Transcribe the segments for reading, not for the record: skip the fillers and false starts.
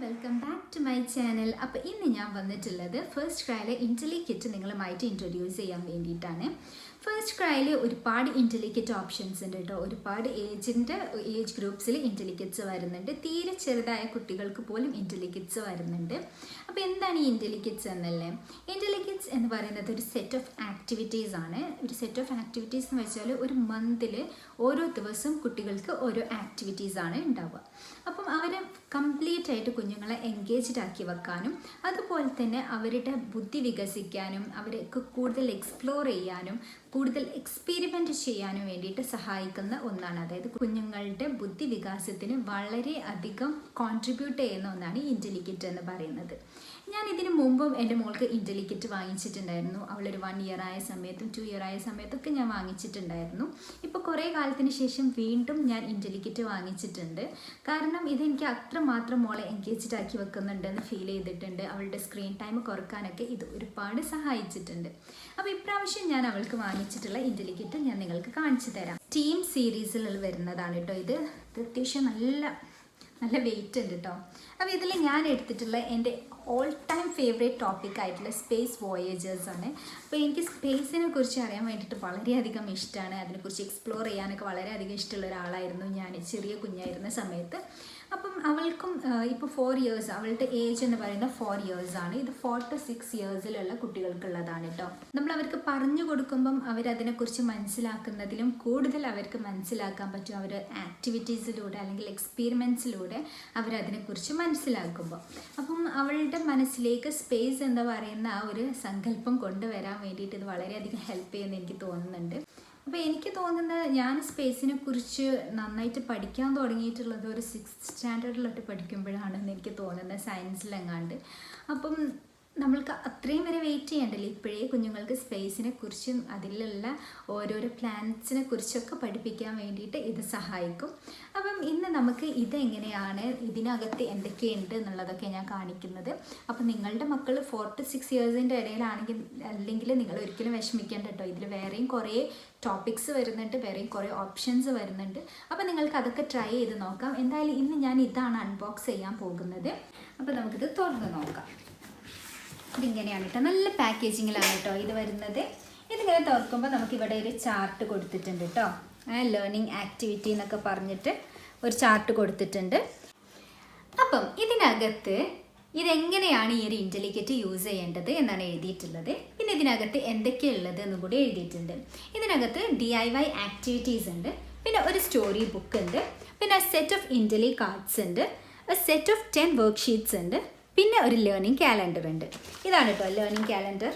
Welcome back to my channel. അപ്പോൾ ഇന്ന് ഞാൻ വന്നിട്ടുള്ളത് FirstCryയിലെ Intellikit നിങ്ങളുമായിട്ട് ഇൻട്രൊഡ്യൂസ് ചെയ്യാൻ വേണ്ടിയിട്ടാണ്. FirstCryയിൽ ഒരുപാട് Intellikit ഓപ്ഷൻസ് ഉണ്ട് കേട്ടോ. ഒരുപാട് ഏജ് ഗ്രൂപ്പ്സിൽ Intellikits വരുന്നുണ്ട്. തീരെ ചെറുതായ കുട്ടികൾക്ക് പോലും Intellikits വരുന്നുണ്ട്. അപ്പോൾ എന്താണ് ഈ Intellikits എന്നല്ലേ? Intellikits എന്ന് പറയുന്നത് ഒരു സെറ്റ് ഓഫ് ആക്ടിവിറ്റീസ് ആണ്. ഒരു സെറ്റ് ഓഫ് ആക്ടിവിറ്റീസ് എന്ന് വെച്ചാൽ ഒരു മന്തിൽ ഓരോ ദിവസം കുട്ടികൾക്ക് ഓരോ ആക്ടിവിറ്റീസ് ആണ് ഉണ്ടാവുക. അപ്പം അവരെ കംപ്ലീറ്റ് ആയിട്ട് കുഞ്ഞുങ്ങളെ എൻഗേജ്ഡ് ആക്കി വെക്കാനും അതുപോലെ തന്നെ അവരുടെ ബുദ്ധി വികസിക്കാനും അവർക്ക് കൂടുതൽ എക്സ്പ്ലോർ ചെയ്യാനും കൂടുതൽ എക്സ്പെരിമെൻറ്റ് ചെയ്യാനും വേണ്ടിയിട്ട് സഹായിക്കുന്ന ഒന്നാണ്. അതായത് കുഞ്ഞുങ്ങളുടെ ബുദ്ധി വികാസത്തിന് വളരെ അധികം കോൺട്രിബ്യൂട്ട് ചെയ്യുന്ന ഒന്നാണ് ഈ Intellikit എന്ന് പറയുന്നത്. ഞാൻ ഇതിന് മുമ്പും എൻ്റെ മോൾക്ക് Intellikit വാങ്ങിച്ചിട്ടുണ്ടായിരുന്നു. അവളൊരു 1 year ആയ സമയത്തും 2 year ആയ സമയത്തൊക്കെ ഞാൻ വാങ്ങിച്ചിട്ടുണ്ടായിരുന്നു. ഇപ്പോൾ കുറേ കാലത്തിന് ശേഷം വീണ്ടും ഞാൻ Intellikit വാങ്ങിച്ചിട്ടുണ്ട്. കാരണം ഇതെനിക്ക് അത്രമാത്രം മോളെ എൻഗേജ്ഡ് ആക്കി വെക്കുന്നുണ്ടെന്ന് ഫീൽ ചെയ്തിട്ടുണ്ട്. അവളുടെ സ്ക്രീൻ ടൈം കുറക്കാനൊക്കെ ഇത് ഒരുപാട് സഹായിച്ചിട്ടുണ്ട്. അപ്പോൾ ഇപ്രാവശ്യം ഞാൻ അവൾക്ക് വാങ്ങിച്ചിട്ടുള്ള Intellikit ഞാൻ നിങ്ങൾക്ക് കാണിച്ചു തരാം. ടീം സീരീസിൽ വരുന്നതാണ് കേട്ടോ. ഇത് അത്യാവശ്യം നല്ല വെയിറ്റ് ഉണ്ട് കേട്ടോ. അപ്പോൾ ഇതിൽ ഞാൻ എടുത്തിട്ടുള്ള എൻ്റെ ഓൾ ടൈം ഫേവറേറ്റ് ടോപ്പിക് ആയിട്ടുള്ള സ്പേസ് വോയേജേഴ്സ് ആണ്. അപ്പോൾ എനിക്ക് സ്പേസിനെ കുറിച്ച് അറിയാൻ വേണ്ടിയിട്ട് വളരെയധികം ഇഷ്ടമാണ്. അതിനെക്കുറിച്ച് എക്സ്പ്ലോർ ചെയ്യാനൊക്കെ വളരെയധികം ഇഷ്ടമുള്ള ഒരാളായിരുന്നു ഞാൻ ചെറിയ കുഞ്ഞായിരുന്ന സമയത്ത്. അപ്പം അവൾക്കും ഇപ്പോൾ 4 years, അവളുടെ ഏജ് എന്ന് പറയുന്നത് 4 years ആണ്. ഇത് 4 to 6 yearsലുള്ള കുട്ടികൾക്കുള്ളതാണ് കേട്ടോ. നമ്മൾ അവർക്ക് പറഞ്ഞു കൊടുക്കുമ്പം അവരതിനെക്കുറിച്ച് മനസ്സിലാക്കുന്നതിലും കൂടുതൽ അവർക്ക് മനസ്സിലാക്കാൻ പറ്റും അവർ ആക്ടിവിറ്റീസിലൂടെ അല്ലെങ്കിൽ എക്സ്പീരിമെൻറ്റ്സിലൂടെ അവരതിനെക്കുറിച്ച് മനസ്സിലാക്കുമ്പോൾ. അപ്പം അവളുടെ മനസ്സിലേക്ക് സ്പേസ് എന്ന് പറയുന്ന ആ ഒരു സങ്കല്പം കൊണ്ടുവരാൻ വേണ്ടിയിട്ട് ഇത് വളരെയധികം ഹെൽപ്പ് ചെയ്യുമെന്ന് എനിക്ക് തോന്നുന്നുണ്ട്. അപ്പോൾ എനിക്ക് തോന്നുന്നത് ഞാൻ സ്പേസിനെ കുറിച്ച് നന്നായിട്ട് പഠിക്കാൻ തുടങ്ങിയിട്ടുള്ളത് ഒരു 6th സ്റ്റാൻഡേർഡിലോട്ട് പഠിക്കുമ്പോഴാണെന്ന് എനിക്ക് തോന്നുന്നത്, സയൻസിലെങ്ങാണ്ട്. അപ്പം നമ്മൾക്ക് അത്രയും വരെ വെയിറ്റ് ചെയ്യണ്ടല്ലോ. ഇപ്പോഴേ കുഞ്ഞുങ്ങൾക്ക് സ്പേസിനെ കുറിച്ചും അതിലുള്ള ഓരോരോ പ്ലാനറ്റ്സിനെ കുറിച്ചൊക്കെ പഠിപ്പിക്കാൻ വേണ്ടിയിട്ട് ഇത് സഹായിക്കും. അപ്പം ഇന്ന് നമുക്ക് ഇതെങ്ങനെയാണ്, ഇതിനകത്ത് എന്തൊക്കെയുണ്ട് എന്നുള്ളതൊക്കെ ഞാൻ കാണിക്കുന്നത്. അപ്പം നിങ്ങളുടെ മക്കൾ 4 to 6 yearsൻ്റെ അല്ലെങ്കിൽ നിങ്ങൾ ഒരിക്കലും വിഷമിക്കേണ്ട കേട്ടോ. ഇതിൽ വേറെയും കുറേ ടോപ്പിക്സ് വരുന്നുണ്ട്, വേറെയും കുറേ ഓപ്ഷൻസ് വരുന്നുണ്ട്. അപ്പോൾ നിങ്ങൾക്ക് അതൊക്കെ ട്രൈ ചെയ്ത് നോക്കാം. എന്തായാലും ഇന്ന് ഞാൻ ഇതാണ് അൺബോക്സ് ചെയ്യാൻ പോകുന്നത്. അപ്പോൾ നമുക്കിത് തുറന്ന് നോക്കാം. ഇതിങ്ങനെയാണ് കേട്ടോ, നല്ല പാക്കേജിങ്ങിലാണ് കേട്ടോ ഇത് വരുന്നത്. ഇതിങ്ങനെ തുറക്കുമ്പോൾ നമുക്കിവിടെ ഒരു ചാർട്ട് കൊടുത്തിട്ടുണ്ട് കേട്ടോ. ലേണിംഗ് ആക്ടിവിറ്റി എന്നൊക്കെ പറഞ്ഞിട്ട് ഒരു ചാർട്ട് കൊടുത്തിട്ടുണ്ട്. അപ്പം ഇതിനകത്ത് ഇതെങ്ങനെയാണ് ഈ ഒരു Intellikit യൂസ് ചെയ്യേണ്ടത് എന്നാണ് എഴുതിയിട്ടുള്ളത്. പിന്നെ ഇതിനകത്ത് എന്തൊക്കെയുള്ളത് എന്നും കൂടി എഴുതിയിട്ടുണ്ട്. ഇതിനകത്ത് DIY ആക്ടിവിറ്റീസ് ഉണ്ട്, പിന്നെ ഒരു സ്റ്റോറി ബുക്ക് ഉണ്ട്, പിന്നെ സെറ്റ് ഓഫ് Intelli കാർഡ്സ് ഉണ്ട്, സെറ്റ് ഓഫ് 10 വർക്ക്ഷീറ്റ്സ് ഉണ്ട്, പിന്നെ ഒരു ലേണിംഗ് കാലണ്ടർ ഉണ്ട്. ഇതാണ് കേട്ടോ ലേണിംഗ് കാലണ്ടർ.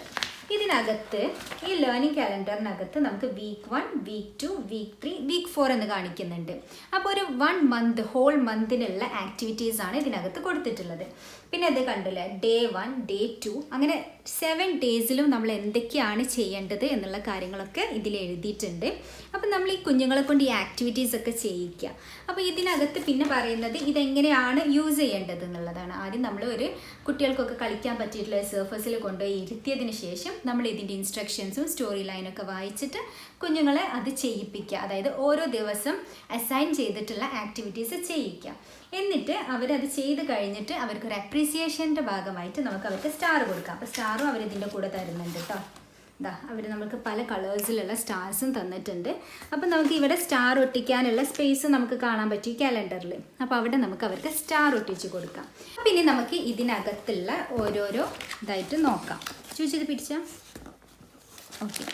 ഇതിനകത്ത് ഈ ലേണിംഗ് കാലണ്ടറിനകത്ത് നമുക്ക് week 1, week 2, week 3, week 4 എന്ന് കാണിക്കുന്നുണ്ട്. അപ്പോൾ ഒരു 1 month ഹോൾ മന്തിനുള്ള ആക്ടിവിറ്റീസാണ് ഇതിനകത്ത് കൊടുത്തിട്ടുള്ളത്. പിന്നെ ഇത് കണ്ടില്ലേ, day 1, day 2 അങ്ങനെ 7 daysലും നമ്മൾ എന്തൊക്കെയാണ് ചെയ്യേണ്ടത് എന്നുള്ള കാര്യങ്ങളൊക്കെ ഇതിൽ എഴുതിയിട്ടുണ്ട്. അപ്പം നമ്മൾ ഈ കുഞ്ഞുങ്ങളെ കൊണ്ട് ഈ ആക്ടിവിറ്റീസൊക്കെ ചെയ്യിക്കുക. അപ്പോൾ ഇതിനകത്ത് പിന്നെ പറയുന്നത് ഇതെങ്ങനെയാണ് യൂസ് ചെയ്യേണ്ടത് എന്നുള്ളതാണ്. ആദ്യം നമ്മൾ ഒരു കുട്ടികൾക്കൊക്കെ കളിക്കാൻ പറ്റിയിട്ടുള്ള സർഫസിൽ കൊണ്ടുപോയി ഇരുത്തിയതിന് ശേഷം നമ്മൾ ഇതിൻ്റെ ഇൻസ്ട്രക്ഷൻസും സ്റ്റോറി ലൈനൊക്കെ വായിച്ചിട്ട് കുഞ്ഞുങ്ങളെ അത് ചെയ്യിപ്പിക്കുക. അതായത് ഓരോ ദിവസം അസൈൻ ചെയ്തിട്ടുള്ള ആക്ടിവിറ്റീസ് ചെയ്യിക്കുക. എന്നിട്ട് അവരത് ചെയ്ത് കഴിഞ്ഞിട്ട് അവർക്കൊരു അപ്രീസിയേഷൻ്റെ ഭാഗമായിട്ട് നമുക്ക് അവർക്ക് സ്റ്റാർ കൊടുക്കാം. അപ്പോൾ സ്റ്റാറും അവരിതിൻ്റെ കൂടെ തരുന്നുണ്ട് കേട്ടോ. ഇതാ അവർ നമുക്ക് പല കളേഴ്സിലുള്ള സ്റ്റാർസും തന്നിട്ടുണ്ട്. അപ്പം നമുക്ക് ഇവിടെ സ്റ്റാർ ഒട്ടിക്കാനുള്ള സ്പേസ് നമുക്ക് കാണാൻ പറ്റും ഈ കാലണ്ടറിൽ. അപ്പോൾ അവിടെ നമുക്ക് അവർക്ക് സ്റ്റാർ ഒട്ടിച്ച് കൊടുക്കാം. പിന്നെ നമുക്ക് ഇതിനകത്തുള്ള ഓരോരോ ഇതായിട്ട് നോക്കാം. ചോദിച്ചത് പിടിച്ചാൽ ഓക്കെ.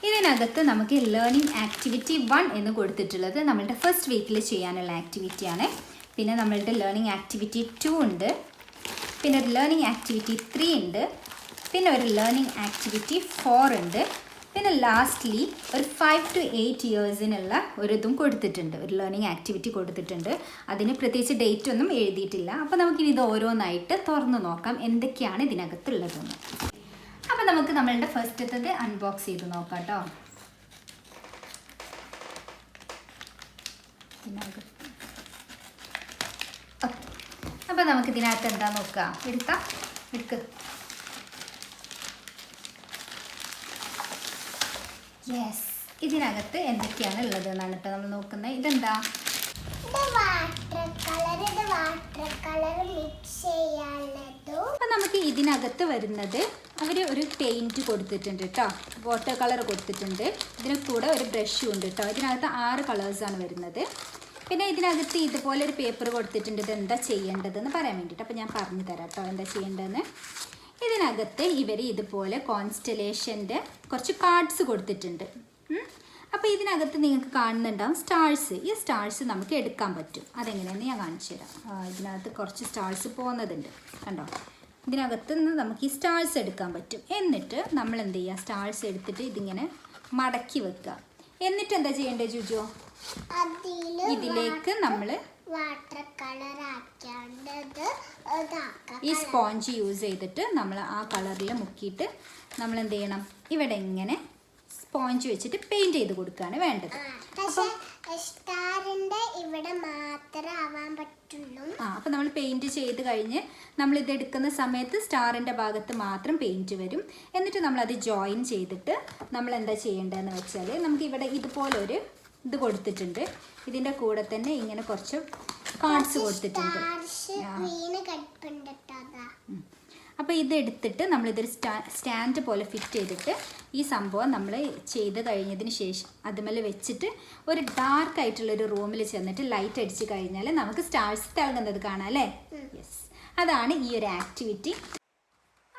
ഇതിനകത്ത് നമുക്ക് ലേണിംഗ് ആക്ടിവിറ്റി 1 എന്ന് കൊടുത്തിട്ടുള്ളത് നമ്മളുടെ ഫസ്റ്റ് വീക്കിൽ ചെയ്യാനുള്ള ആക്ടിവിറ്റിയാണ്. പിന്നെ നമ്മളുടെ ലേണിംഗ് ആക്ടിവിറ്റി 2 ഉണ്ട്, പിന്നെ ഒരു ലേണിംഗ് ആക്ടിവിറ്റി 3 ഉണ്ട്, പിന്നെ ഒരു ലേണിംഗ് ആക്ടിവിറ്റി 4 ഉണ്ട്, പിന്നെ ലാസ്റ്റ്ലി ഒരു 5 to 8 yearsനുള്ള ഒരു ഇതും കൊടുത്തിട്ടുണ്ട്, ഒരു ലേണിംഗ് ആക്ടിവിറ്റി കൊടുത്തിട്ടുണ്ട്. അതിന് പ്രത്യേകിച്ച് ഡേറ്റ് ഒന്നും എഴുതിയിട്ടില്ല. അപ്പോൾ നമുക്കിനി ഇത് ഓരോന്നായിട്ട് തുറന്ന് നോക്കാം എന്തൊക്കെയാണ് ഇതിനകത്തുള്ളതെന്ന്. അപ്പോൾ നമുക്ക് നമ്മളുടെ ഫസ്റ്റത്തത് അൺബോക്സ് ചെയ്ത് നോക്കാം കേട്ടോ. അപ്പോൾ നമുക്ക് ഇതിനകത്ത് എന്താ നോക്കാം, എടുക്ക്. യെസ്, ഇതിനകത്ത് എന്തൊക്കെയാണ് ഉള്ളത് എന്നാണ് കേട്ടോ നമ്മൾ നോക്കുന്നത്. ഇതെന്താ? വാട്ടർ കളർ മിക്സ് നമുക്ക് ഇതിനകത്ത് വരുന്നത് അവർ ഒരു പെയിൻറ്റ് കൊടുത്തിട്ടുണ്ട് കേട്ടോ, വാട്ടർ കളർ കൊടുത്തിട്ടുണ്ട്. ഇതിന് കൂടെ ഒരു ബ്രഷും ഉണ്ട് കേട്ടോ. ഇതിനകത്ത് 6 കളേഴ്സാണ് വരുന്നത്. പിന്നെ ഇതിനകത്ത് ഇതുപോലെ ഒരു പേപ്പർ കൊടുത്തിട്ടുണ്ട്, ഇത് എന്താ ചെയ്യേണ്ടതെന്ന് പറയാൻ വേണ്ടിയിട്ട്. അപ്പോൾ ഞാൻ പറഞ്ഞു തരാം കേട്ടോ എന്താ ചെയ്യേണ്ടതെന്ന്. ഇതിനകത്ത് ഇവർ ഇതുപോലെ കോൺസ്റ്റലേഷൻ്റെ കുറച്ച് കാർഡ്സ് കൊടുത്തിട്ടുണ്ട്. അപ്പോൾ ഇതിനകത്ത് നിങ്ങൾക്ക് കാണുന്നുണ്ടാവും സ്റ്റാർസ്. ഈ സ്റ്റാർസ് നമുക്ക് എടുക്കാൻ പറ്റും. അതെങ്ങനെയാണെന്ന് ഞാൻ കാണിച്ചു തരാം. ഇതിനകത്ത് കുറച്ച് സ്റ്റാർസ് പോകുന്നതുണ്ട്, കണ്ടോ. ഇതിനകത്ത് നിന്ന് നമുക്ക് ഈ സ്റ്റാർസ് എടുക്കാൻ പറ്റും. എന്നിട്ട് നമ്മൾ എന്ത് ചെയ്യുക, സ്റ്റാർസ് എടുത്തിട്ട് ഇതിങ്ങനെ മടക്കി വെക്കുക. എന്നിട്ട് എന്താ ചെയ്യേണ്ടത് ജുജോ? ഇതിലേക്ക് നമ്മൾ വാട്ടർ കളർ ഈ സ്പോഞ്ച് യൂസ് ചെയ്തിട്ട് നമ്മൾ ആ കളറിൽ മുക്കിയിട്ട് നമ്മൾ എന്ത് ചെയ്യണം, ഇവിടെ ഇങ്ങനെ സ്പോഞ്ച് വെച്ചിട്ട് പെയിന്റ് ചെയ്ത് കൊടുക്കുകയാണ് വേണ്ടത്. സ്റ്റാറിന്റെ ഇവിടെ മാത്രമേ ആവാൻ പറ്റുള്ളൂ. അപ്പോൾ നമ്മൾ പെയിന്റ് ചെയ്ത് കഴിഞ്ഞ് നമ്മൾ ഇത് എടുക്കുന്ന സമയത്ത് സ്റ്റാറിന്റെ ഭാഗത്ത് മാത്രം പെയിന്റ് വരും. എന്നിട്ട് നമ്മൾ അത് ജോയിൻ ചെയ്തിട്ട് നമ്മൾ എന്താ ചെയ്യേണ്ടതെന്ന് വെച്ചാൽ, നമുക്ക് ഇവിടെ ഇതുപോലൊരു ഇത് കൊടുത്തിട്ടുണ്ട്. ഇതിന്റെ കൂടെ തന്നെ ഇങ്ങനെ കുറച്ച് കാർഡ്സ് കൊടുത്തിട്ടുണ്ട്. അപ്പോൾ ഇതെടുത്തിട്ട് നമ്മളിതൊരു സ്റ്റാൻഡ് പോലെ ഫിറ്റ് ചെയ്തിട്ട് ഈ സംഭവം നമ്മൾ ചെയ്ത് കഴിഞ്ഞതിന് ശേഷം അതുമേലെ വെച്ചിട്ട് ഒരു ഡാർക്ക് ആയിട്ടുള്ളൊരു റൂമിൽ ചെന്നിട്ട് ലൈറ്റ് അടിച്ച് കഴിഞ്ഞാൽ നമുക്ക് സ്റ്റാർസ് തിളങ്ങുന്നത് കാണാം അല്ലേ? യെസ്, അതാണ് ഈ ഒരു ആക്ടിവിറ്റി.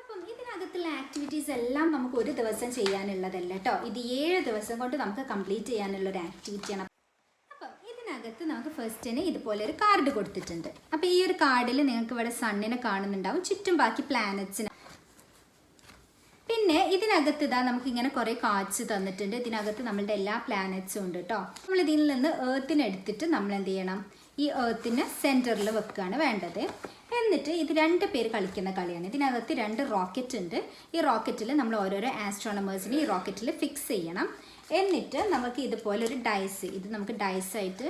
അപ്പം ഇതിനകത്തുള്ള ആക്ടിവിറ്റീസ് എല്ലാം നമുക്ക് ഒരു ദിവസം ചെയ്യാനുള്ളതല്ല കേട്ടോ. ഇത് 7 ദിവസം കൊണ്ട് നമുക്ക് കംപ്ലീറ്റ് ചെയ്യാനുള്ളൊരു ആക്ടിവിറ്റിയാണ്. ഇതിനകത്ത് നമുക്ക് ഫസ്റ്റിന് ഇതുപോലെ ഒരു കാർഡ് കൊടുത്തിട്ടുണ്ട്. അപ്പോൾ ഈ ഒരു കാർഡിൽ നിങ്ങൾക്ക് ഇവിടെ സണ്ണിനെ കാണുന്നുണ്ടാവും, ചുറ്റും ബാക്കി പ്ലാനറ്റ്സിന്. പിന്നെ ഇതിനകത്ത് ഇതാ നമുക്ക് ഇങ്ങനെ കുറേ കാർഡ്സ് തന്നിട്ടുണ്ട്. ഇതിനകത്ത് നമ്മളുടെ എല്ലാ പ്ലാനറ്റ്സും ഉണ്ട് കേട്ടോ. നമ്മൾ ഇതിൽ നിന്ന് എർത്തിനെ എടുത്തിട്ട് നമ്മൾ എന്ത് ചെയ്യണം, ഈ എർത്തിനെ സെൻറ്ററിൽ വെക്കുകയാണ് വേണ്ടത്. എന്നിട്ട് ഇത് 2 പേര് കളിക്കുന്ന കളിയാണ്. ഇതിനകത്ത് 2 റോക്കറ്റ് ഉണ്ട്. ഈ റോക്കറ്റിൽ നമ്മൾ ഓരോരോ ആസ്ട്രോണമേഴ്സിനെ ഈ റോക്കറ്റിൽ ഫിക്സ് ചെയ്യണം. എന്നിട്ട് നമുക്ക് ഇതുപോലെ ഒരു ഡൈസ്, ഇത് നമുക്ക് ഡൈസായിട്ട്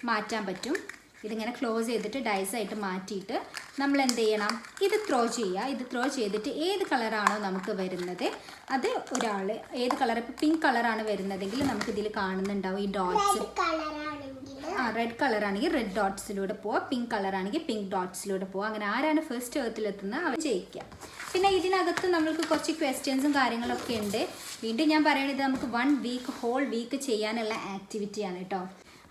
മാറ്റാൻ പറ്റും. ഇതിങ്ങനെ ക്ലോസ് ചെയ്തിട്ട് ഡൈസായിട്ട് മാറ്റിയിട്ട് നമ്മൾ എന്ത് ചെയ്യണം, ഇത് ത്രോ ചെയ്യുക. ഇത് ത്രോ ചെയ്തിട്ട് ഏത് കളറാണോ നമുക്ക് വരുന്നത് അത് ഒരാൾ, ഏത് കളർ, ഇപ്പോൾ പിങ്ക് കളറാണ് വരുന്നതെങ്കിൽ നമുക്ക് ഇതിൽ കാണുന്നുണ്ടാവും ഈ ഡോട്ട്സ്. റെഡ് കളറാണെങ്കിൽ റെഡ് ഡോട്ട്സിലൂടെ പോവുക, പിങ്ക് കളറാണെങ്കിൽ പിങ്ക് ഡോട്ട്സിലൂടെ പോവുക. അങ്ങനെ ആരാണ് ഫസ്റ്റ് എർത്തിലെത്തുന്നത് അവർ ജയിക്കുക. പിന്നെ ഇതിനകത്ത് നമ്മൾക്ക് കുറച്ച് ക്വസ്റ്റ്യൻസും കാര്യങ്ങളൊക്കെ ഉണ്ട്. വീണ്ടും ഞാൻ പറയണത് നമുക്ക് 1 വീക്ക് ഹോൾ വീക്ക് ചെയ്യാനുള്ള ആക്ടിവിറ്റിയാണ് കേട്ടോ.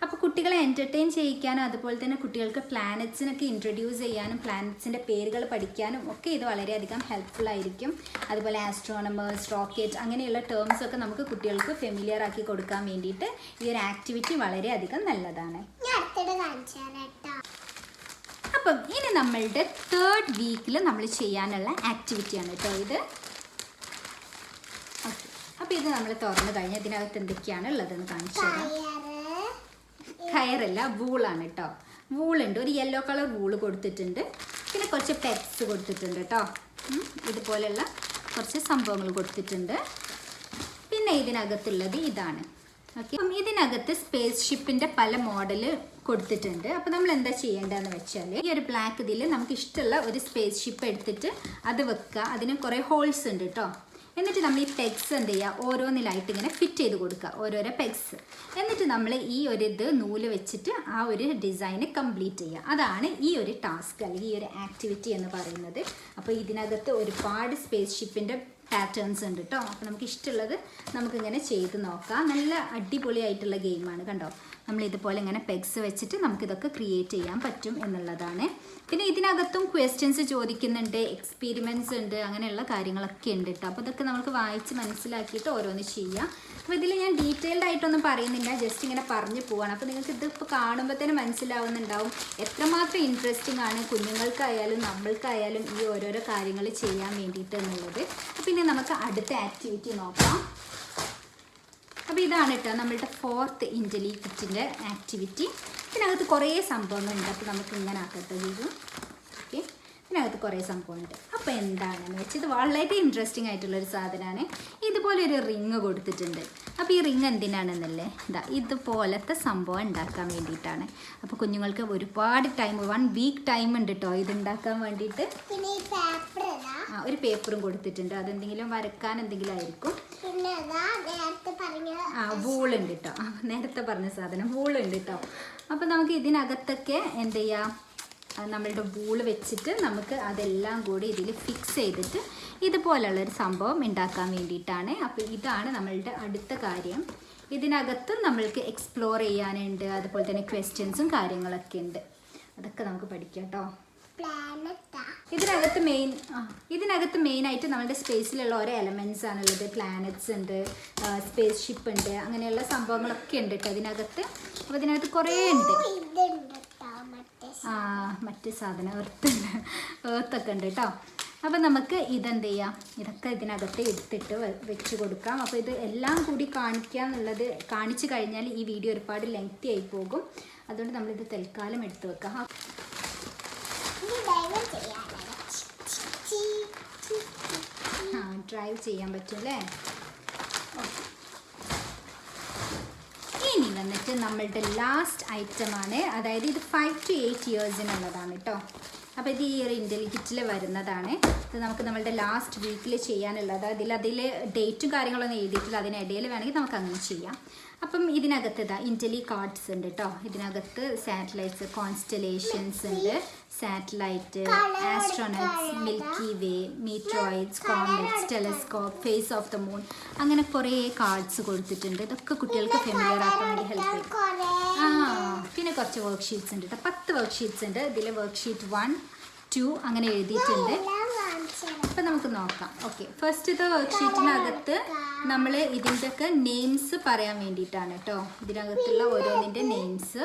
അപ്പോൾ കുട്ടികളെ എൻ്റർടൈൻ ചെയ്യിക്കാനും അതുപോലെ തന്നെ കുട്ടികൾക്ക് പ്ലാനറ്റ്സിനൊക്കെ ഇൻട്രൊഡ്യൂസ് ചെയ്യാനും പ്ലാനറ്റ്സിൻ്റെ പേരുകൾ പഠിക്കാനും ഒക്കെ ഇത് വളരെയധികം ഹെൽപ്ഫുൾ ആയിരിക്കും. അതുപോലെ ആസ്ട്രോണമേഴ്സ്, റോക്കറ്റ് അങ്ങനെയുള്ള ടേംസ് ഒക്കെ നമുക്ക് കുട്ടികൾക്ക് ഫെമിലിയർ ആക്കി കൊടുക്കാൻ വേണ്ടിയിട്ട് ഈ ഒരു ആക്ടിവിറ്റി വളരെയധികം നല്ലതാണ്. അപ്പം ഇനി നമ്മളുടെ 3rd വീക്കിൽ നമ്മൾ ചെയ്യാനുള്ള ആക്ടിവിറ്റിയാണ് കേട്ടോ ഇത്. ഓക്കെ, അപ്പോൾ ഇത് നമ്മൾ തുറന്നു കഴിഞ്ഞാൽ ഇതിനകത്ത് എന്തൊക്കെയാണ് ഉള്ളതെന്ന് കാണിച്ചു തരാം. കയറല്ല, വൂളാണ് കേട്ടോ. വൂളുണ്ട്, ഒരു യെല്ലോ കളർ വൂള് കൊടുത്തിട്ടുണ്ട്. പിന്നെ കുറച്ച് പെറ്റ്സ് കൊടുത്തിട്ടുണ്ട് കേട്ടോ. ഇതുപോലെയുള്ള കുറച്ച് സംഭവങ്ങൾ കൊടുത്തിട്ടുണ്ട്. പിന്നെ ഇതിനകത്തുള്ളത് ഇതാണ്. ഓക്കെ, അപ്പം ഇതിനകത്ത് സ്പേസ് ഷിപ്പിൻ്റെ പല മോഡൽ കൊടുത്തിട്ടുണ്ട്. അപ്പോൾ നമ്മൾ എന്താ ചെയ്യേണ്ടതെന്ന് വെച്ചാൽ, ഈ ഒരു ബ്ലാക്ക് ഇതിൽ നമുക്ക് ഇഷ്ടമുള്ള ഒരു സ്പേസ് ഷിപ്പ് എടുത്തിട്ട് അത് വെക്കുക. അതിന് കുറേ ഹോൾസ് ഉണ്ട് കേട്ടോ. എന്നിട്ട് നമ്മൾ ഈ പെഗ്സ് എന്ത് ചെയ്യുക, ഓരോന്നിലായിട്ട് ഇങ്ങനെ ഫിറ്റ് ചെയ്ത് കൊടുക്കുക, ഓരോരോ പെഗ്സ്. എന്നിട്ട് നമ്മൾ ഈ ഒരു നൂല് വെച്ചിട്ട് ആ ഒരു ഡിസൈന് കംപ്ലീറ്റ് ചെയ്യുക. അതാണ് ഈ ഒരു ടാസ്ക് അല്ലെങ്കിൽ ഈ ഒരു ആക്ടിവിറ്റി എന്ന് പറയുന്നത്. അപ്പോൾ ഇതിനകത്ത് ഒരുപാട് സ്പേസ് ഷിപ്പിൻ്റെ പാറ്റേൺസ് ഉണ്ട് കേട്ടോ. അപ്പോൾ നമുക്ക് ഇഷ്ടമുള്ളത് നമുക്കിങ്ങനെ ചെയ്ത് നോക്കാം. നല്ല അടിപൊളിയായിട്ടുള്ള ഗെയിമാണ് കണ്ടോ. നമ്മൾ ഇതുപോലെ ഇങ്ങനെ പെഗ്സ് വെച്ചിട്ട് നമുക്കിതൊക്കെ ക്രിയേറ്റ് ചെയ്യാൻ പറ്റും എന്നുള്ളതാണ്. പിന്നെ ഇതിനകത്തും ക്വസ്റ്റ്യൻസ് ചോദിക്കുന്നുണ്ട്, എക്സ്പീരിമെൻറ്റ്സ് ഉണ്ട്, അങ്ങനെയുള്ള കാര്യങ്ങളൊക്കെ ഉണ്ട് കേട്ടോ. അപ്പോൾ ഇതൊക്കെ നമുക്ക് വായിച്ച് മനസ്സിലാക്കിയിട്ട് ഓരോന്ന് ചെയ്യാം. അപ്പോൾ ഇതിൽ ഞാൻ ഡീറ്റെയിൽഡ് ആയിട്ടൊന്നും പറയുന്നില്ല, ജസ്റ്റ് ഇങ്ങനെ പറഞ്ഞു പോവാണ്. അപ്പോൾ നിങ്ങൾക്ക് ഇതിപ്പോൾ കാണുമ്പോൾ തന്നെ മനസ്സിലാവുന്നുണ്ടാവും എത്രമാത്രം ഇൻട്രസ്റ്റിംഗ് ആണ് കുഞ്ഞുങ്ങൾക്കായാലും നമ്മൾക്കായാലും ഈ ഓരോരോ കാര്യങ്ങൾ ചെയ്യാൻ വേണ്ടിയിട്ട് എന്നുള്ളത്. പിന്നെ നമുക്ക് അടുത്ത ആക്ടിവിറ്റി നോക്കാം. അപ്പോൾ ഇതാണ് കേട്ടോ നമ്മളുടെ 4th ഇൻ്റലിക്കിറ്റിൻ്റെ ആക്ടിവിറ്റി. ഇതിനകത്ത് കുറേ സംഭവങ്ങളുണ്ട്. അപ്പോൾ നമുക്ക് ഇങ്ങനെ ആക്കട്ടെ ചെയ്തു. ഓക്കെ, ഇതിനകത്ത് കുറേ സംഭവമുണ്ട്. അപ്പോൾ എന്താണെന്ന് വെച്ചാൽ ഇത് വളരെ ഇൻട്രസ്റ്റിംഗ് ആയിട്ടുള്ളൊരു സാധനമാണ്. ഇതുപോലെ ഒരു റിങ് കൊടുത്തിട്ടുണ്ട്. അപ്പോൾ ഈ റിങ് എന്തിനാണെന്നല്ലേ, ഇതുപോലത്തെ സംഭവം ഉണ്ടാക്കാൻ വേണ്ടിയിട്ടാണ്. അപ്പോൾ കുഞ്ഞുങ്ങൾക്ക് ഒരുപാട് ടൈം, 1 വീക്ക് ടൈം ഉണ്ട് കേട്ടോ ഇതുണ്ടാക്കാൻ വേണ്ടിയിട്ട്. ഒരു പേപ്പറും കൊടുത്തിട്ടുണ്ട്. അതെന്തെങ്കിലും വരക്കാൻ എന്തെങ്കിലും ആയിരിക്കും. വൂളുണ്ട് കേട്ടോ. നേരത്തെ പറഞ്ഞ സാധനം വൂളുണ്ട് കേട്ടോ. അപ്പോൾ നമുക്ക് ഇതിനകത്തൊക്കെ എന്ത് ചെയ്യാം, നമ്മളുടെ വൂള് വെച്ചിട്ട് നമുക്ക് അതെല്ലാം കൂടി ഇതിൽ ഫിക്സ് ചെയ്തിട്ട് ഇതുപോലുള്ളൊരു സംഭവം ഉണ്ടാക്കാൻ വേണ്ടിയിട്ടാണ്. അപ്പോൾ ഇതാണ് നമ്മളുടെ അടുത്ത കാര്യം. ഇതിനകത്ത് നമ്മൾക്ക് എക്സ്പ്ലോർ ചെയ്യാനുണ്ട്, അതുപോലെ തന്നെ ക്വസ്റ്റ്യൻസും കാര്യങ്ങളൊക്കെ ഉണ്ട്. അതൊക്കെ നമുക്ക് പഠിക്കാം കേട്ടോ. ഇതിനകത്ത് മെയിനായിട്ട് നമ്മുടെ സ്പേസിലുള്ള ഓരോ എലമെൻറ്റ്സ് ആണുള്ളത്. പ്ലാനറ്റ്സ് ഉണ്ട്, സ്പേസ് ഷിപ്പ് ഉണ്ട്, അങ്ങനെയുള്ള സംഭവങ്ങളൊക്കെ ഉണ്ട് കേട്ടോ ഇതിനകത്ത്. അപ്പോൾ ഇതിനകത്ത് കുറേ ഉണ്ട്. മറ്റേ സാധനം എർത്തൊക്കെ ഉണ്ട് കേട്ടോ. അപ്പോൾ നമുക്ക് ഇതെന്ത് ചെയ്യാം, ഇതൊക്കെ ഇതിനകത്ത് എടുത്തിട്ട് വെച്ച് കൊടുക്കാം. അപ്പോൾ ഇത് എല്ലാം കൂടി കാണിക്കുക എന്നുള്ളത് കാണിച്ചു കഴിഞ്ഞാൽ ഈ വീഡിയോ ഒരുപാട് ലെങ്തി ആയി പോകും. അതുകൊണ്ട് നമ്മളിത് തൽക്കാലം എടുത്ത് വെക്കാം. ഡ്രൈവ് ചെയ്യാൻ പറ്റും അല്ലേ. ഇനി വന്നിട്ട് നമ്മളുടെ ലാസ്റ്റ് ഐറ്റമാണ്. അതായത് ഇത് 5 to 8 ഇയേഴ്സിനുള്ളതാണ് കേട്ടോ. അപ്പോൾ ഇത് ഈ ഒരു ഇൻ്റലിക്കിറ്റിൽ വരുന്നതാണ്. ഇത് നമുക്ക് നമ്മളുടെ ലാസ്റ്റ് വീക്കിൽ ചെയ്യാനുള്ളത്. അതിൽ ഡേറ്റും കാര്യങ്ങളൊന്നും എഴുതിയിട്ടില്ല, അതിനിടയിൽ വേണമെങ്കിൽ നമുക്ക് അങ്ങനെ ചെയ്യാം. അപ്പം ഇതിനകത്ത് ഇൻ്റലി കാർഡ്സ് ഉണ്ട് കേട്ടോ. ഇതിനകത്ത് സാറ്റലൈറ്റ്സ്, കോൺസ്റ്റലേഷൻസ് ഉണ്ട്, satellite, astronauts, milky way, meteoroids, comets, telescope, phase of the moon, അങ്ങനെ കുറേ കാർഡ്സ് കൊടുത്തിട്ടുണ്ട്. ഇതൊക്കെ കുട്ടികൾക്ക് ഫെമിലിയർ ആക്കാൻ വേണ്ടി ഹെൽപ്പ് ചെയ്യും. പിന്നെ കുറച്ച് വർക്ക് ഷീറ്റ്സ് ഉണ്ട് കേട്ടോ. 10 വർക്ക് ഷീറ്റ്സ് ഉണ്ട്. ഇതിൽ വർക്ക് ഷീറ്റ് 1, 2 അങ്ങനെ എഴുതിയിട്ടുണ്ട്. അപ്പം നമുക്ക് നോക്കാം. ഓക്കെ, ഫസ്റ്റത്തെ വർക്ക് ഷീറ്റിനകത്ത് നമ്മൾ ഇതിൻ്റെയൊക്കെ നെയിംസ് പറയാൻ വേണ്ടിയിട്ടാണ് കേട്ടോ. ഇതിനകത്തുള്ള ഓരോന്നിൻ്റെ നെയിംസ്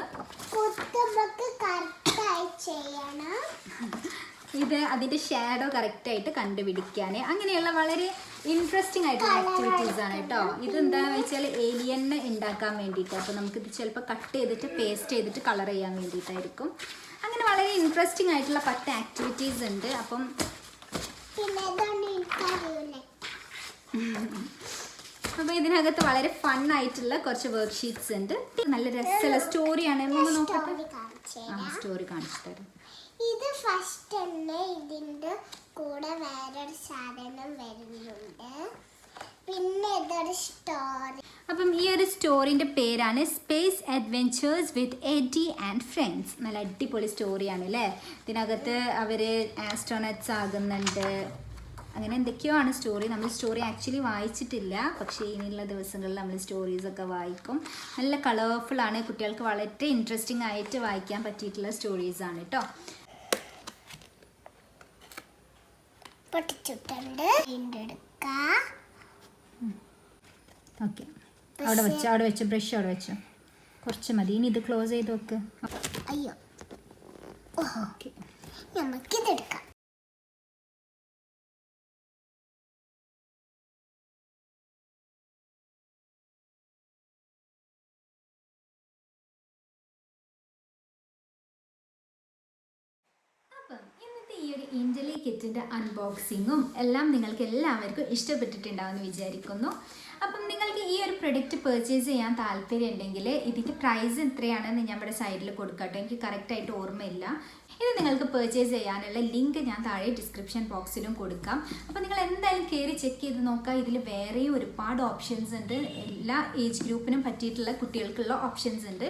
ഇത് അതിൻ്റെ ഷാഡോ കറക്റ്റായിട്ട് കണ്ടുപിടിക്കാൻ, അങ്ങനെയുള്ള വളരെ ഇൻട്രസ്റ്റിംഗ് ആയിട്ടുള്ള ആക്ടിവിറ്റീസ് ആണ് കേട്ടോ. ഇതെന്താണെന്ന് വെച്ചാൽ ഏലിയനെ ഉണ്ടാക്കാൻ വേണ്ടിയിട്ട്. അപ്പോൾ നമുക്കിത് ചിലപ്പോൾ കട്ട് ചെയ്തിട്ട് പേസ്റ്റ് ചെയ്തിട്ട് കളർ ചെയ്യാൻ വേണ്ടിയിട്ടായിരിക്കും. അങ്ങനെ വളരെ ഇൻട്രസ്റ്റിംഗ് ആയിട്ടുള്ള 10 ആക്ടിവിറ്റീസ് ഉണ്ട്. അപ്പം അപ്പോൾ ഇതിനകത്ത് വളരെ ഫൺ ആയിട്ടുള്ള കുറച്ച് വർക്ക് ഷീറ്റ്സ് ഉണ്ട്. നല്ല രസമുള്ള സ്റ്റോറിയാണ്. സ്റ്റോറി കാണിച്ചു തരാം. ഇത് ഫസ്റ്റ് തന്നെ ഇതിൻ്റെ കൂടെ വേറൊരു സാധനം വരുന്നുണ്ട്. പിന്നെ ഇതൊരു സ്റ്റോറി. അപ്പം ഈ ഒരു സ്റ്റോറിൻ്റെ പേരാണ് space adventures with Eddie and friends. നല്ല അടിപൊളി സ്റ്റോറിയാണ് അല്ലേ. ഇതിനകത്ത് അവർ ആസ്ട്രോനട്സ് ആകുന്നുണ്ട്, അങ്ങനെ എന്തൊക്കെയോ ആണ് സ്റ്റോറി. നമ്മൾ സ്റ്റോറി ആക്ച്വലി വായിച്ചിട്ടില്ല, പക്ഷേ ഇനിയുള്ള ദിവസങ്ങളിൽ നമ്മൾ സ്റ്റോറീസൊക്കെ വായിക്കും. നല്ല കളർഫുള്ളാണ്, കുട്ടികൾക്ക് വളരെ ഇൻട്രസ്റ്റിംഗ് ആയിട്ട് വായിക്കാൻ പറ്റിയിട്ടുള്ള സ്റ്റോറീസാണ് കേട്ടോ. പൊട്ടിച്ചിട്ടുണ്ട്. ഓക്കെ, അവിടെ വെച്ച് ബ്രഷ് അവിടെ വെച്ചോ, കുറച്ച് മതി. ഇനി ഇത് ക്ലോസ് ചെയ്ത് വെക്ക്. അയ്യോ, ഓക്കെ, നമുക്കിതെടുക്കാം. ഇന്നത്തെ ഈ ഒരു ഇൻ്റലിക്കിറ്റിൻ്റെ അൺബോക്സിങ്ങും എല്ലാം നിങ്ങൾക്ക് എല്ലാവർക്കും ഇഷ്ടപ്പെട്ടിട്ടുണ്ടാവുമെന്ന് വിചാരിക്കുന്നു. അപ്പം നിങ്ങൾക്ക് ഈ ഒരു പ്രൊഡക്റ്റ് പർച്ചേസ് ചെയ്യാൻ താല്പര്യം ഉണ്ടെങ്കിൽ ഇതിൻ്റെ പ്രൈസ് എത്രയാണെന്ന് ഞാൻ ഇവിടെ സൈഡിൽ കൊടുക്കട്ടെ. എനിക്ക് കറക്റ്റായിട്ട് ഓർമ്മയില്ല. ഇത് നിങ്ങൾക്ക് പർച്ചേസ് ചെയ്യാനുള്ള ലിങ്ക് ഞാൻ താഴെ ഡിസ്ക്രിപ്ഷൻ ബോക്സിലും കൊടുക്കാം. അപ്പോൾ നിങ്ങൾ എന്തായാലും കയറി ചെക്ക് ചെയ്ത് നോക്കുക. ഇതിൽ വേറെയും ഒരുപാട് ഓപ്ഷൻസ് ഉണ്ട്. എല്ലാ ഏജ് ഗ്രൂപ്പിനും പറ്റിയിട്ടുള്ള കുട്ടികൾക്കുള്ള ഓപ്ഷൻസ് ഉണ്ട്.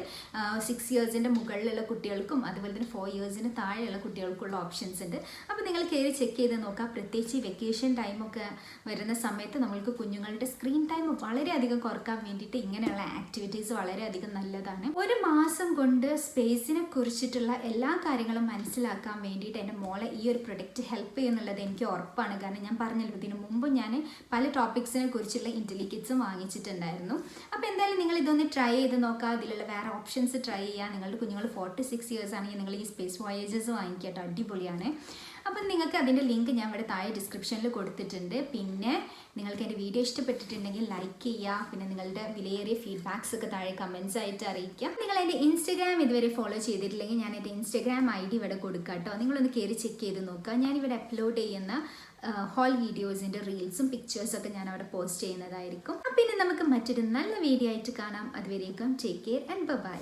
6 ഇയേഴ്സിൻ്റെ മുകളിലുള്ള കുട്ടികൾക്കും അതുപോലെ തന്നെ 4 ഇയേഴ്സിന് താഴെയുള്ള കുട്ടികൾക്കുള്ള ഓപ്ഷൻസ് ഉണ്ട്. അപ്പോൾ നിങ്ങൾ കയറി ചെക്ക് ചെയ്ത് നോക്കുക. പ്രത്യേകിച്ച് വെക്കേഷൻ ടൈമൊക്കെ വരുന്ന സമയത്ത് നമ്മൾക്ക് കുഞ്ഞുങ്ങളുടെ സ്ക്രീൻ ടൈം വളരെയധികം കുറക്കാൻ വേണ്ടിയിട്ട് ഇങ്ങനെയുള്ള ആക്ടിവിറ്റീസ് വളരെയധികം നല്ലതാണ്. ഒരു മാസം കൊണ്ട് സ്പേസിനെ കുറിച്ചിട്ടുള്ള എല്ലാ കാര്യങ്ങളും മനസ്സിലാക്കാൻ വേണ്ടിയിട്ട് എൻ്റെ മോളെ ഈ ഒരു പ്രൊഡക്റ്റ് ഹെൽപ്പ് ചെയ്യുന്നുള്ളത് എനിക്ക് ഉറപ്പാണ്. കാരണം ഞാൻ പറഞ്ഞല്ലോ, ഇതിന് മുമ്പ് ഞാൻ പല ടോപ്പിക്സിനെ കുറിച്ചുള്ള ഇൻ്റലിക്കിറ്റ്സും വാങ്ങിച്ചിട്ടുണ്ടായിരുന്നു. അപ്പോൾ എന്തായാലും നിങ്ങൾ ഇതൊന്ന് ട്രൈ ചെയ്ത് നോക്കുക. ഇതിലുള്ള വേറെ ഓപ്ഷൻസ് ട്രൈ ചെയ്യുക. നിങ്ങളുടെ കുഞ്ഞുങ്ങൾ 4 to 6 ഇയേഴ്സ് ആണെങ്കിൽ നിങ്ങൾ ഈ സ്പേസ് വോയേജസ് വാങ്ങിക്കട്ടോ, അടിപൊളിയാണ്. അപ്പം നിങ്ങൾക്ക് അതിൻ്റെ ലിങ്ക് ഞാൻ ഇവിടെ താഴെ ഡിസ്ക്രിപ്ഷനിൽ കൊടുത്തിട്ടുണ്ട്. പിന്നെ നിങ്ങൾക്ക് എൻ്റെ വീഡിയോ ഇഷ്ടപ്പെട്ടിട്ടുണ്ടെങ്കിൽ ലൈക്ക് ചെയ്യുക. പിന്നെ നിങ്ങളുടെ വിലയേറിയ ഫീഡ്ബാക്സ് ഒക്കെ താഴെ കമൻസ് ആയിട്ട് അറിയിക്കുക. നിങ്ങൾ എൻ്റെ ഇൻസ്റ്റഗ്രാം ഇതുവരെ ഫോളോ ചെയ്തിട്ടില്ലെങ്കിൽ ഞാൻ എൻ്റെ ഇൻസ്റ്റഗ്രാം ID ഇവിടെ കൊടുക്കാം കേട്ടോ. നിങ്ങളൊന്ന് കയറി ചെക്ക് ചെയ്ത് നോക്കുക. ഞാനിവിടെ അപ്ലോഡ് ചെയ്യുന്ന ഹോൾ വീഡിയോസിൻ്റെ റീൽസും പിക്ചേഴ്സൊക്കെ ഞാൻ അവിടെ പോസ്റ്റ് ചെയ്യുന്നതായിരിക്കും. പിന്നെ നമുക്ക് മറ്റൊരു നല്ല വീഡിയോ ആയിട്ട് കാണാം. അതുവരേക്കും ടേക്ക് കെയർ ആൻഡ് ബൈ.